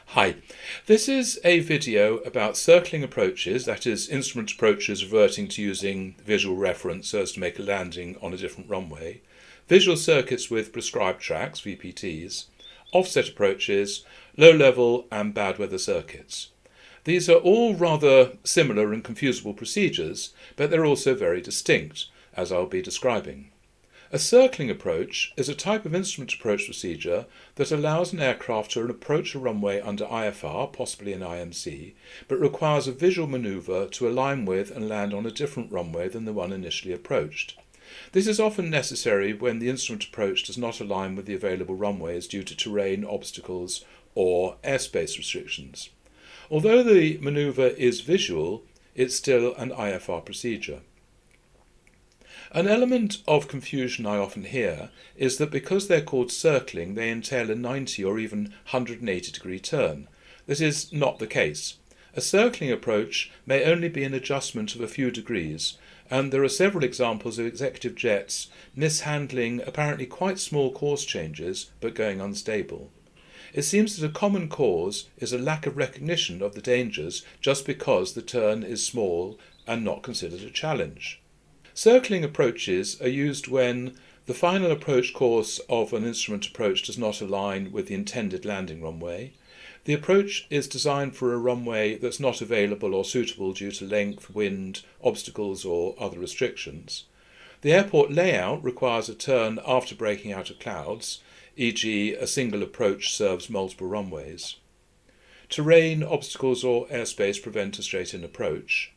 Hi, this is a video about circling approaches, that is, instrument approaches reverting to using visual reference so as to make a landing on a different runway, visual circuits with prescribed tracks, VPTs, offset approaches, low-level and bad weather circuits. These are all rather similar and confusable procedures, but they're also very distinct, as I'll be describing. A circling approach is a type of instrument approach procedure that allows an aircraft to approach a runway under IFR, possibly an IMC, but requires a visual manoeuvre to align with and land on a different runway than the one initially approached. This is often necessary when the instrument approach does not align with the available runways due to terrain, obstacles, or airspace restrictions. Although the manoeuvre is visual, it's still an IFR procedure. An element of confusion I often hear is that because they're called circling, they entail a 90 or even 180 degree turn. This is not the case. A circling approach may only be an adjustment of a few degrees, and there are several examples of executive jets mishandling apparently quite small course changes but going unstable. It seems that a common cause is a lack of recognition of the dangers just because the turn is small and not considered a challenge. Circling approaches are used when the final approach course of an instrument approach does not align with the intended landing runway. The approach is designed for a runway that's not available or suitable due to length, wind, obstacles or other restrictions. The airport layout requires a turn after breaking out of clouds, e.g. a single approach serves multiple runways. Terrain, obstacles or airspace prevent a straight-in approach.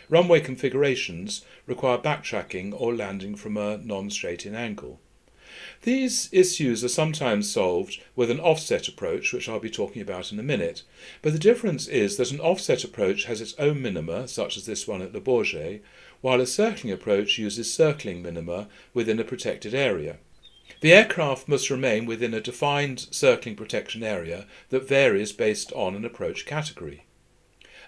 Runway configurations require backtracking or landing from a non-straight-in angle. These issues are sometimes solved with an offset approach, which I'll be talking about in a minute, but the difference is that an offset approach has its own minima, such as this one at Le Bourget, while a circling approach uses circling minima within a protected area. The aircraft must remain within a defined circling protection area that varies based on an approach category.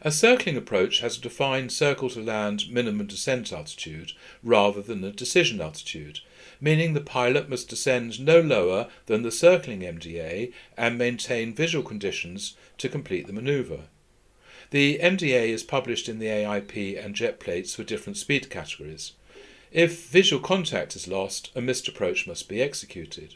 A circling approach has a defined circle-to-land minimum descent altitude rather than a decision altitude, meaning the pilot must descend no lower than the circling MDA and maintain visual conditions to complete the manoeuvre. The MDA is published in the AIP and jet plates for different speed categories. If visual contact is lost, a missed approach must be executed.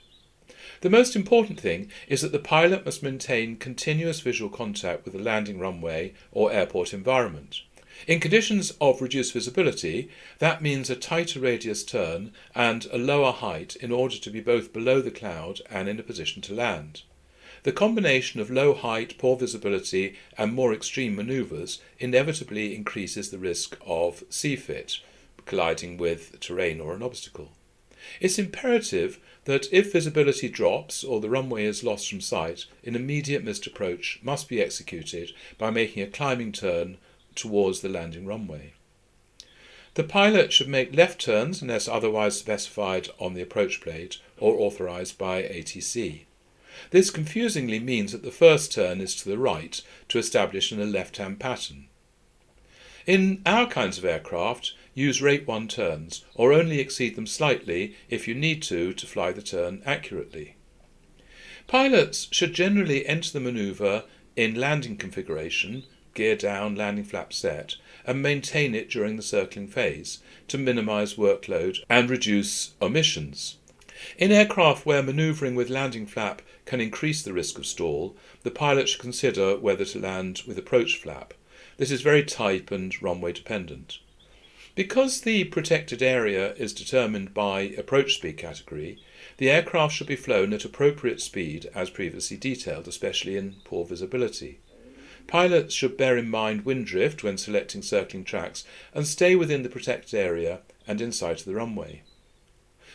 The most important thing is that the pilot must maintain continuous visual contact with the landing runway or airport environment. In conditions of reduced visibility, that means a tighter radius turn and a lower height in order to be both below the cloud and in a position to land. The combination of low height, poor visibility and more extreme manoeuvres inevitably increases the risk of C-fit, colliding with terrain or an obstacle. It's imperative that if visibility drops or the runway is lost from sight, an immediate missed approach must be executed by making a climbing turn towards the landing runway. The pilot should make left turns unless otherwise specified on the approach plate or authorized by ATC. This confusingly means that the first turn is to the right to establish in a left-hand pattern. In our kinds of aircraft, use rate 1 turns, or only exceed them slightly if you need to fly the turn accurately. Pilots should generally enter the manoeuvre in landing configuration, gear down, landing flap set, and maintain it during the circling phase to minimize workload and reduce omissions. In aircraft where manoeuvring with landing flap can increase the risk of stall, the pilot should consider whether to land with approach flap. This is very type and runway dependent. Because the protected area is determined by approach speed category, the aircraft should be flown at appropriate speed as previously detailed, especially in poor visibility. Pilots should bear in mind wind drift when selecting circling tracks and stay within the protected area and inside the runway.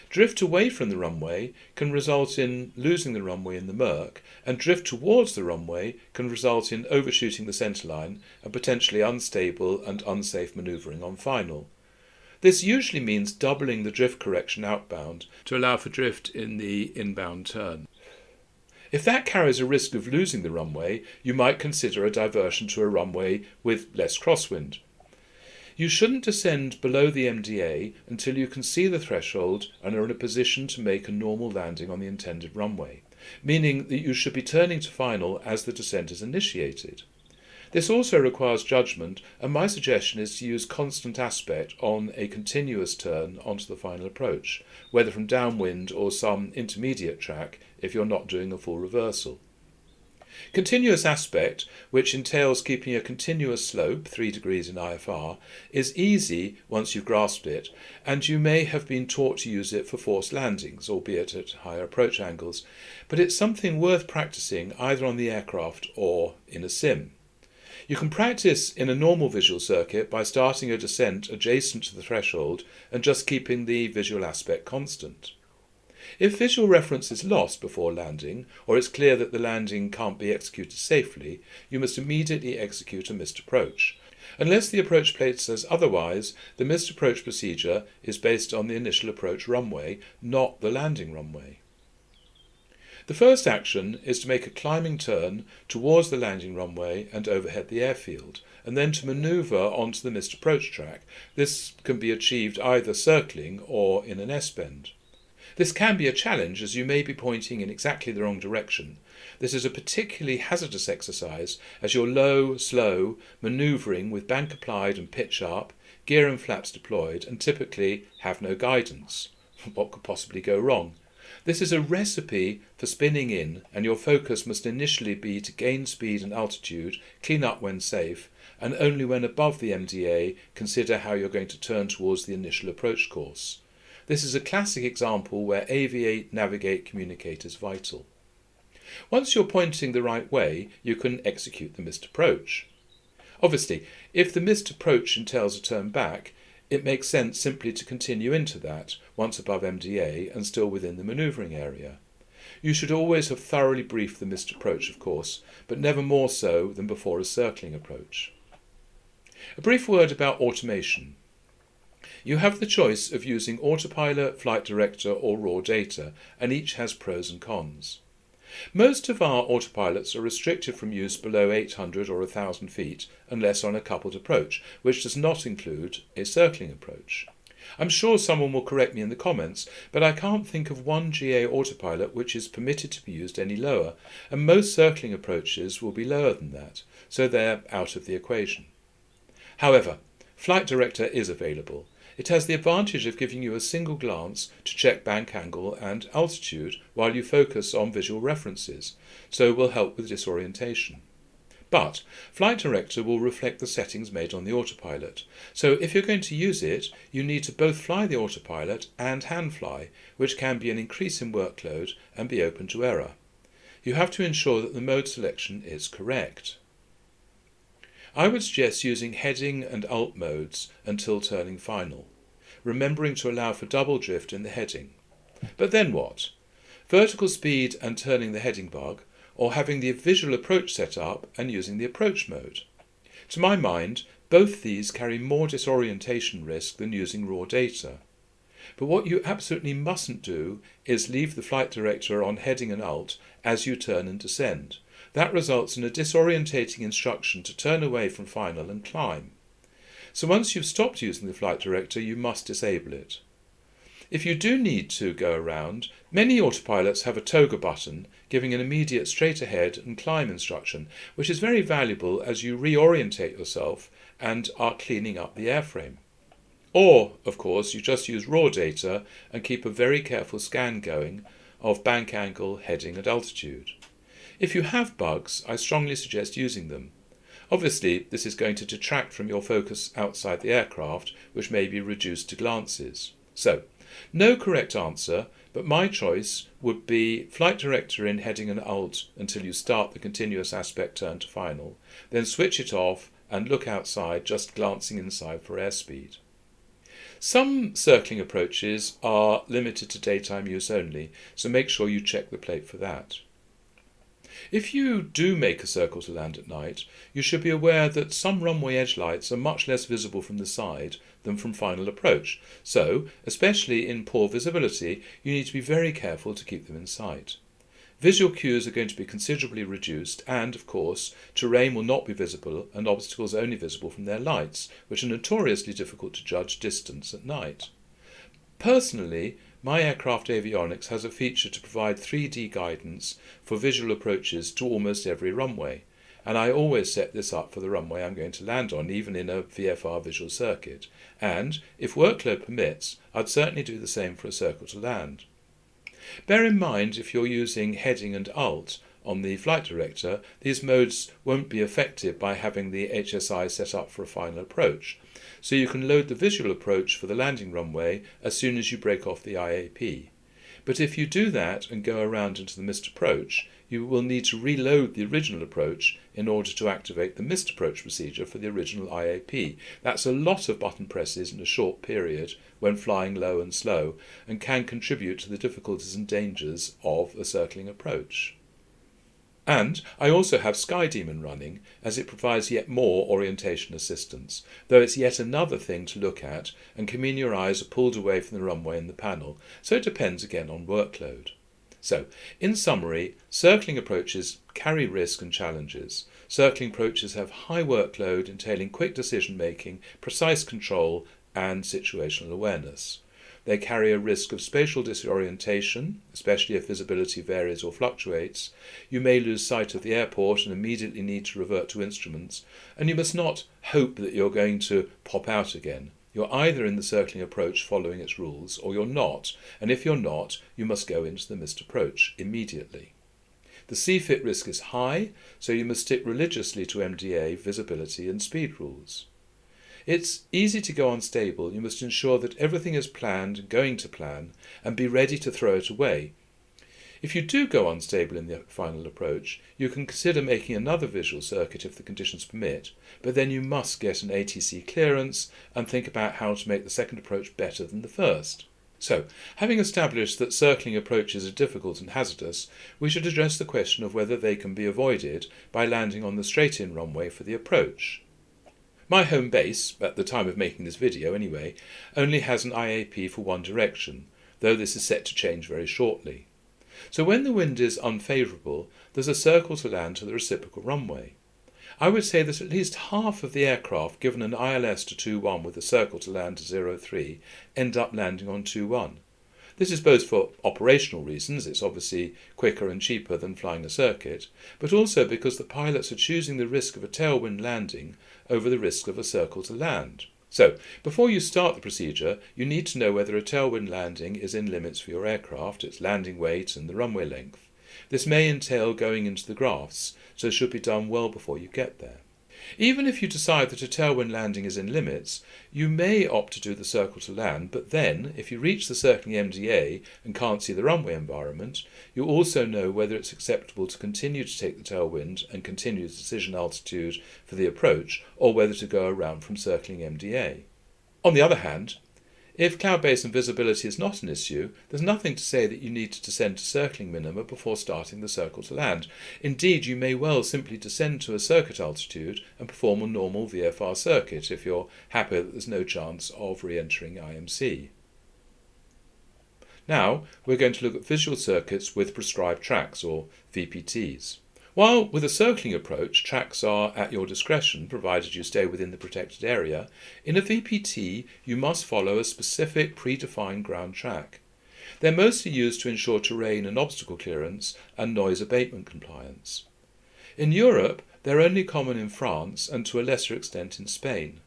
Drift away from the runway can result in losing the runway in the murk, and drift towards the runway can result in overshooting the centerline and potentially unstable and unsafe manoeuvring on final. This usually means doubling the drift correction outbound to allow for drift in the inbound turn. If that carries a risk of losing the runway, you might consider a diversion to a runway with less crosswind. You shouldn't descend below the MDA until you can see the threshold and are in a position to make a normal landing on the intended runway. meaning that you should be turning to final as the descent is initiated. This also requires judgment, and my suggestion is to use constant aspect on a continuous turn onto the final approach, whether from downwind or some intermediate track if you're not doing a full reversal. Continuous aspect, which entails keeping a continuous slope, 3 degrees in IFR, is easy once you've grasped it, and you may have been taught to use it for forced landings, albeit at higher approach angles, but it's something worth practicing either on the aircraft or in a sim. You can practice in a normal visual circuit by starting a descent adjacent to the threshold and just keeping the visual aspect constant. If visual reference is lost before landing, or it's clear that the landing can't be executed safely, you must immediately execute a missed approach. Unless the approach plate says otherwise, the missed approach procedure is based on the initial approach runway, not the landing runway. The first action is to make a climbing turn towards the landing runway and overhead the airfield, and then to manoeuvre onto the missed approach track. This can be achieved either circling or in an S-bend. This can be a challenge as you may be pointing in exactly the wrong direction. This is a particularly hazardous exercise as you're low, slow, manoeuvring with bank applied and pitch up, gear and flaps deployed, and typically have no guidance. What could possibly go wrong? This is a recipe for spinning in, and your focus must initially be to gain speed and altitude, clean up when safe, and only when above the MDA consider how you're going to turn towards the initial approach course. This is a classic example where aviate, navigate, communicate is vital. Once you're pointing the right way, you can execute the missed approach. Obviously, if the missed approach entails a turn back, it makes sense simply to continue into that, once above MDA and still within the manoeuvring area. You should always have thoroughly briefed the missed approach, of course, but never more so than before a circling approach. A brief word about automation. You have the choice of using autopilot, flight director or raw data, and each has pros and cons. Most of our autopilots are restricted from use below 800 or 1,000 feet unless on a coupled approach, which does not include a circling approach. I'm sure someone will correct me in the comments, but I can't think of one GA autopilot which is permitted to be used any lower, and most circling approaches will be lower than that, so they're out of the equation. However, Flight Director is available. It has the advantage of giving you a single glance to check bank angle and altitude while you focus on visual references, so will help with disorientation. But Flight Director will reflect the settings made on the autopilot, so if you're going to use it, you need to both fly the autopilot and hand fly, which can be an increase in workload and be open to error. You have to ensure that the mode selection is correct. I would suggest using heading and alt modes until turning final, remembering to allow for double drift in the heading. But then what? Vertical speed and turning the heading bug, or having the visual approach set up and using the approach mode? To my mind, both these carry more disorientation risk than using raw data. But what you absolutely mustn't do is leave the flight director on heading and alt as you turn and descend. That results in a disorientating instruction to turn away from final and climb. So once you've stopped using the flight director, you must disable it. If you do need to go around, many autopilots have a toga button giving an immediate straight ahead and climb instruction, which is very valuable as you reorientate yourself and are cleaning up the airframe. Or, of course, you just use raw data and keep a very careful scan going of bank angle, heading and altitude. If you have bugs, I strongly suggest using them. Obviously, this is going to detract from your focus outside the aircraft, which may be reduced to glances. So, no correct answer, but my choice would be flight director in heading and alt until you start the continuous aspect turn to final, then switch it off and look outside, just glancing inside for airspeed. Some circling approaches are limited to daytime use only, so make sure you check the plate for that. If you do make a circle to land at night, you should be aware that some runway edge lights are much less visible from the side than from final approach, so, especially in poor visibility, you need to be very careful to keep them in sight. Visual cues are going to be considerably reduced and, of course, terrain will not be visible and obstacles only visible from their lights, which are notoriously difficult to judge distance at night. Personally, my aircraft avionics has a feature to provide 3D guidance for visual approaches to almost every runway, and I always set this up for the runway I'm going to land on, even in a VFR visual circuit, and, if workload permits, I'd certainly do the same for a circle to land. Bear in mind, if you're using heading and alt on the flight director, these modes won't be affected by having the HSI set up for a final approach, so you can load the visual approach for the landing runway as soon as you break off the IAP. But if you do that and go around into the missed approach, you will need to reload the original approach in order to activate the missed approach procedure for the original IAP. That's a lot of button presses in a short period when flying low and slow, and can contribute to the difficulties and dangers of a circling approach. And I also have SkyDemon running, as it provides yet more orientation assistance, though it's yet another thing to look at and can mean your eyes are pulled away from the runway and the panel, so it depends again on workload. So, in summary, circling approaches carry risk and challenges. Circling approaches have high workload entailing quick decision making, precise control and situational awareness. They carry a risk of spatial disorientation, especially if visibility varies or fluctuates. You may lose sight of the airport and immediately need to revert to instruments, and you must not hope that you're going to pop out again. You're either in the circling approach following its rules, or you're not, and if you're not, you must go into the missed approach immediately. The CFIT risk is high, so you must stick religiously to MDA, visibility and speed rules. It's easy to go unstable. You must ensure that everything is planned and going to plan, and be ready to throw it away. If you do go unstable in the final approach, you can consider making another visual circuit if the conditions permit, but then you must get an ATC clearance and think about how to make the second approach better than the first. So, having established that circling approaches are difficult and hazardous, we should address the question of whether they can be avoided by landing on the straight-in runway for the approach. My home base, at the time of making this video anyway, only has an IAP for one direction, though this is set to change very shortly. So when the wind is unfavourable, there's a circle to land to the reciprocal runway. I would say that at least half of the aircraft given an ILS to 2-1 with a circle to land to 0-3 end up landing on 2-1. This is both for operational reasons, it's obviously quicker and cheaper than flying a circuit, but also because the pilots are choosing the risk of a tailwind landing over the risk of a circle to land. So, before you start the procedure, you need to know whether a tailwind landing is in limits for your aircraft, its landing weight and the runway length. This may entail going into the graphs, so should be done well before you get there. Even if you decide that a tailwind landing is in limits, you may opt to do the circle to land, but then, if you reach the circling MDA and can't see the runway environment, you also know whether it's acceptable to continue to take the tailwind and continue the decision altitude for the approach, or whether to go around from circling MDA. On the other hand, if cloud base and visibility is not an issue, there's nothing to say that you need to descend to circling minima before starting the circle to land. Indeed, you may well simply descend to a circuit altitude and perform a normal VFR circuit if you're happy that there's no chance of re-entering IMC. Now, we're going to look at visual circuits with prescribed tracks, or VPTs. While with a circling approach, tracks are at your discretion, provided you stay within the protected area, in a VPT you must follow a specific predefined ground track. They're mostly used to ensure terrain and obstacle clearance and noise abatement compliance. In Europe, they're only common in France and to a lesser extent in Spain.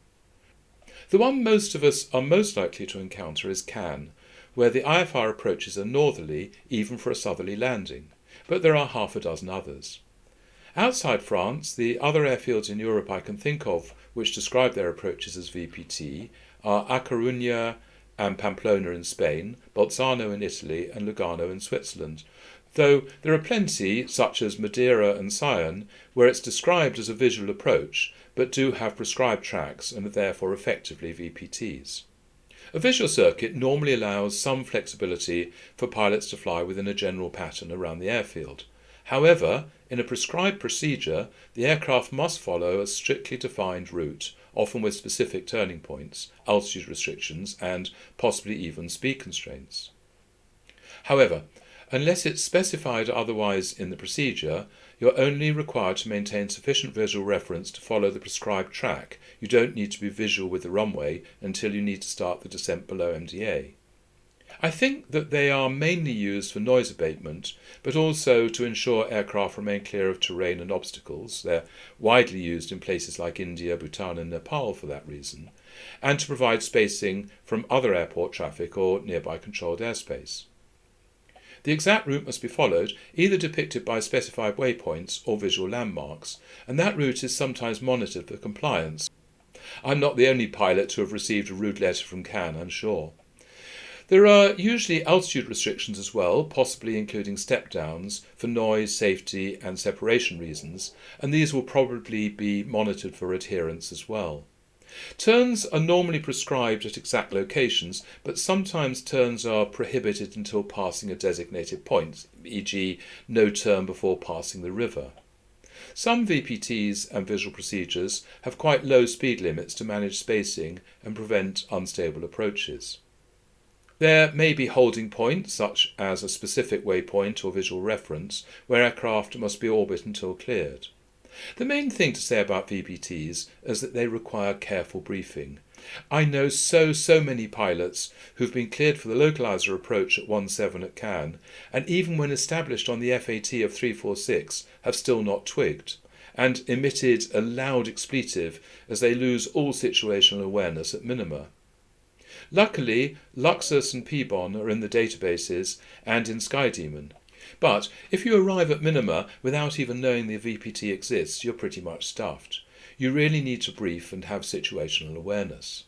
The one most of us are most likely to encounter is Cannes, where the IFR approaches are northerly even for a southerly landing, but there are half a dozen others. Outside France, the other airfields in Europe I can think of which describe their approaches as VPT are A Coruña and Pamplona in Spain, Bolzano in Italy and Lugano in Switzerland, though there are plenty, such as Madeira and Sion, where it's described as a visual approach, but do have prescribed tracks and are therefore effectively VPTs. A visual circuit normally allows some flexibility for pilots to fly within a general pattern around the airfield. However, in a prescribed procedure, the aircraft must follow a strictly defined route, often with specific turning points, altitude restrictions, and possibly even speed constraints. However, unless it's specified otherwise in the procedure, you're only required to maintain sufficient visual reference to follow the prescribed track. You don't need to be visual with the runway until you need to start the descent below MDA. I think that they are mainly used for noise abatement, but also to ensure aircraft remain clear of terrain and obstacles. They're widely used in places like India, Bhutan and Nepal for that reason, and to provide spacing from other airport traffic or nearby controlled airspace. The exact route must be followed, either depicted by specified waypoints or visual landmarks, and that route is sometimes monitored for compliance. I'm not the only pilot to have received a rude letter from Cannes, I'm sure. There are usually altitude restrictions as well, possibly including step-downs, for noise, safety and separation reasons, and these will probably be monitored for adherence as well. Turns are normally prescribed at exact locations, but sometimes turns are prohibited until passing a designated point, e.g. no turn before passing the river. Some VPTs and visual procedures have quite low speed limits to manage spacing and prevent unstable approaches. There may be holding points, such as a specific waypoint or visual reference, where aircraft must be orbit until cleared. The main thing to say about VPTs is that they require careful briefing. I know so many pilots who've been cleared for the localizer approach at 17 at Cannes, and even when established on the FAT of 346 have still not twigged, and emitted a loud expletive as they lose all situational awareness at minima. Luckily, Luxus and Pbon are in the databases and in SkyDemon. But if you arrive at minima without even knowing the VPT exists, you're pretty much stuffed. You really need to brief and have situational awareness.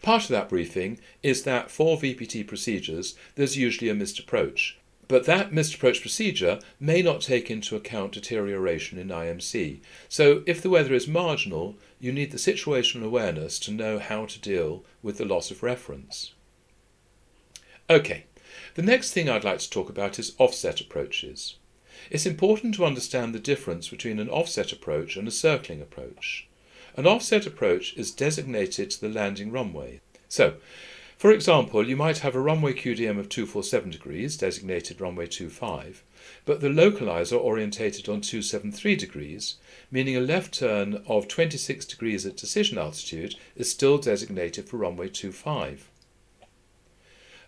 Part of that briefing is that for VPT procedures, there's usually a missed approach. But that missed approach procedure may not take into account deterioration in IMC. So if the weather is marginal, you need the situational awareness to know how to deal with the loss of reference. Okay, the next thing I'd like to talk about is offset approaches. It's important to understand the difference between an offset approach and a circling approach. An offset approach is designated to the landing runway. So, for example, you might have a runway QDM of 247 degrees, designated runway 25, but the localizer orientated on 273 degrees, meaning a left turn of 26 degrees at decision altitude is still designated for runway 25.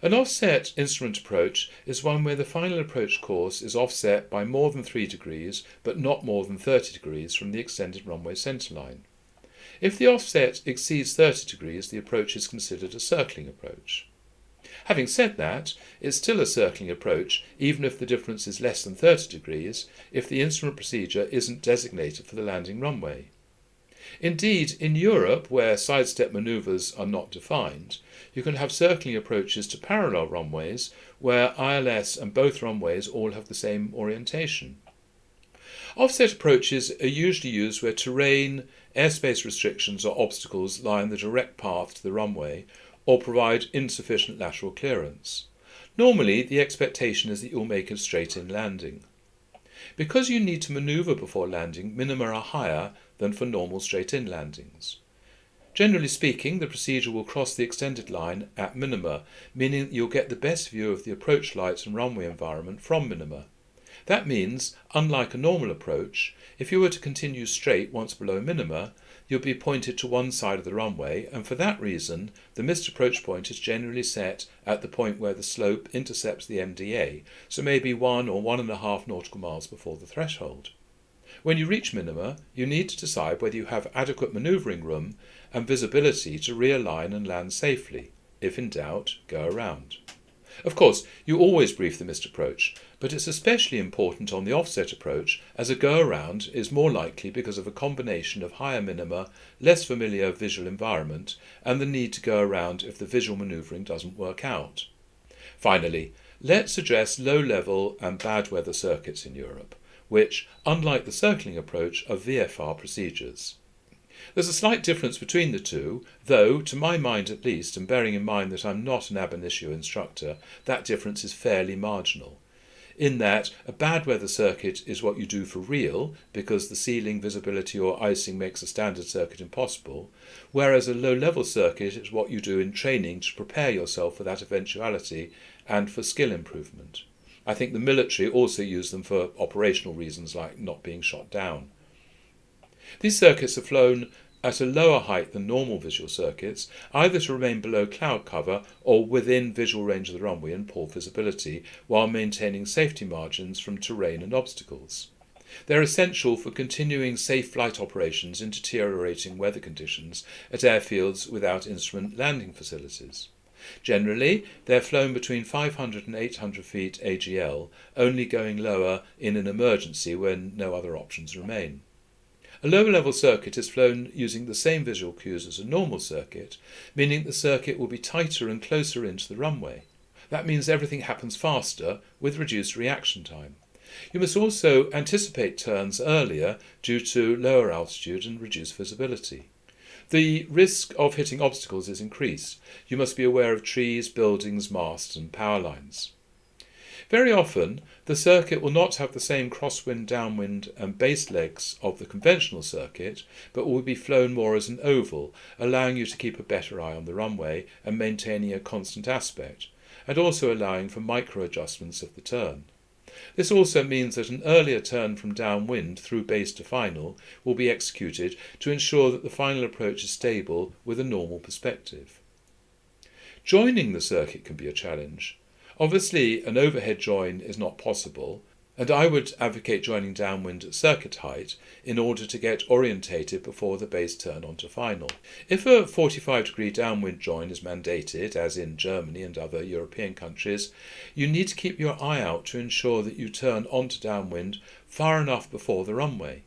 An offset instrument approach is one where the final approach course is offset by more than 3 degrees, but not more than 30 degrees from the extended runway centerline. If the offset exceeds 30 degrees, the approach is considered a circling approach. Having said that, it's still a circling approach even if the difference is less than 30 degrees, if the instrument procedure isn't designated for the landing runway. Indeed, in Europe, where sidestep manoeuvres are not defined, you can have circling approaches to parallel runways where ILS and both runways all have the same orientation. Offset approaches are usually used where terrain, airspace restrictions or obstacles lie in the direct path to the runway or provide insufficient lateral clearance. Normally, the expectation is that you'll make a straight-in landing. Because you need to manoeuvre before landing, minima are higher than for normal straight-in landings. Generally speaking, the procedure will cross the extended line at minima, meaning that you'll get the best view of the approach lights and runway environment from minima. That means, unlike a normal approach, if you were to continue straight once below minima, you'll be pointed to one side of the runway, and for that reason, the missed approach point is generally set at the point where the slope intercepts the MDA, so maybe 1 or 1.5 nautical miles before the threshold. When you reach minima, you need to decide whether you have adequate manoeuvring room and visibility to realign and land safely. If in doubt, go around. Of course, you always brief the missed approach, but it's especially important on the offset approach as a go-around is more likely because of a combination of higher minima, less familiar visual environment, and the need to go around if the visual manoeuvring doesn't work out. Finally, let's address low-level and bad weather circuits in Europe, which, unlike the circling approach, are VFR procedures. There's a slight difference between the two, though, to my mind at least, and bearing in mind that I'm not an ab initio instructor, that difference is fairly marginal. In that, a bad weather circuit is what you do for real, because the ceiling, visibility or icing makes a standard circuit impossible, whereas a low-level circuit is what you do in training to prepare yourself for that eventuality and for skill improvement. I think the military also use them for operational reasons like not being shot down. These circuits are flown at a lower height than normal visual circuits, either to remain below cloud cover or within visual range of the runway and poor visibility, while maintaining safety margins from terrain and obstacles. They're essential for continuing safe flight operations in deteriorating weather conditions at airfields without instrument landing facilities. Generally, they're flown between 500 and 800 feet AGL, only going lower in an emergency when no other options remain. A lower-level circuit is flown using the same visual cues as a normal circuit, meaning the circuit will be tighter and closer into the runway. That means everything happens faster, with reduced reaction time. You must also anticipate turns earlier due to lower altitude and reduced visibility. The risk of hitting obstacles is increased. You must be aware of trees, buildings, masts and power lines. Very often, the circuit will not have the same crosswind, downwind and base legs of the conventional circuit, but will be flown more as an oval, allowing you to keep a better eye on the runway and maintaining a constant aspect, and also allowing for micro-adjustments of the turn. This also means that an earlier turn from downwind through base to final will be executed to ensure that the final approach is stable with a normal perspective. Joining the circuit can be a challenge. Obviously, an overhead join is not possible, and I would advocate joining downwind at circuit height in order to get orientated before the base turn onto final. If a 45-degree downwind join is mandated, as in Germany and other European countries, you need to keep your eye out to ensure that you turn onto downwind far enough before the runway.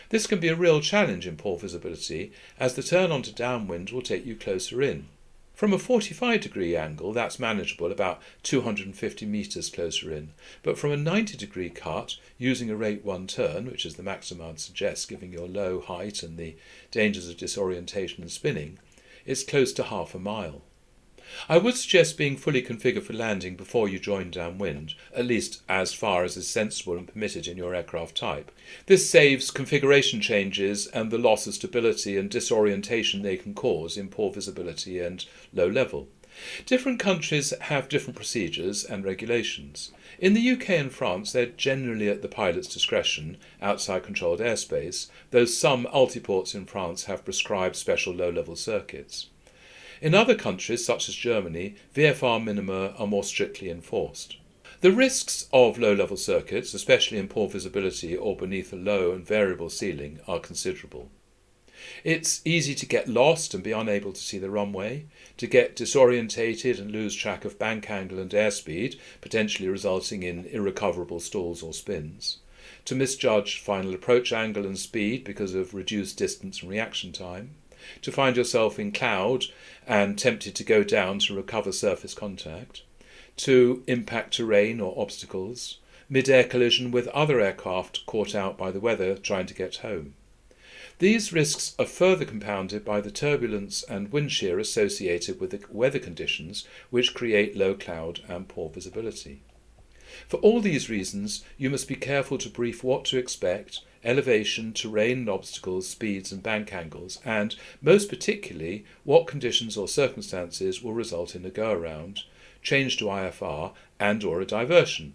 This can be a real challenge in poor visibility, as the turn onto downwind will take you closer in. From a 45-degree angle, that's manageable, about 250 metres closer in, but from a 90-degree cut, using a rate 1 turn, which is the maximum I'd suggest given your low height and the dangers of disorientation and spinning, it's close to half a mile. I would suggest being fully configured for landing before you join downwind, at least as far as is sensible and permitted in your aircraft type. This saves configuration changes and the loss of stability and disorientation they can cause in poor visibility and low level. Different countries have different procedures and regulations. In the UK and France, they're generally at the pilot's discretion outside controlled airspace, though some altiports in France have prescribed special low-level circuits. In other countries, such as Germany, VFR minima are more strictly enforced. The risks of low-level circuits, especially in poor visibility or beneath a low and variable ceiling, are considerable. It's easy to get lost and be unable to see the runway, to get disorientated and lose track of bank angle and airspeed, potentially resulting in irrecoverable stalls or spins, to misjudge final approach angle and speed because of reduced distance and reaction time, to find yourself in cloud and tempted to go down to recover surface contact, to impact terrain or obstacles, mid-air collision with other aircraft caught out by the weather trying to get home. These risks are further compounded by the turbulence and wind shear associated with the weather conditions which create low cloud and poor visibility. For all these reasons, you must be careful to brief what to expect, elevation, terrain and obstacles, speeds and bank angles, and, most particularly, what conditions or circumstances will result in a go-around, change to IFR and or a diversion.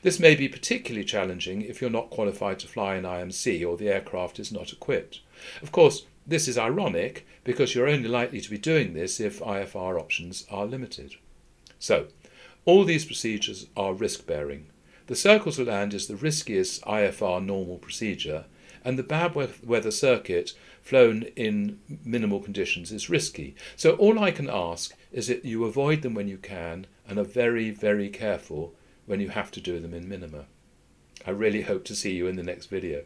This may be particularly challenging if you're not qualified to fly an IMC or the aircraft is not equipped. Of course, this is ironic because you're only likely to be doing this if IFR options are limited. So, all these procedures are risk-bearing. The circle to land is the riskiest IFR normal procedure, and the bad weather circuit flown in minimal conditions is risky. So all I can ask is that you avoid them when you can and are very, very careful when you have to do them in minima. I really hope to see you in the next video.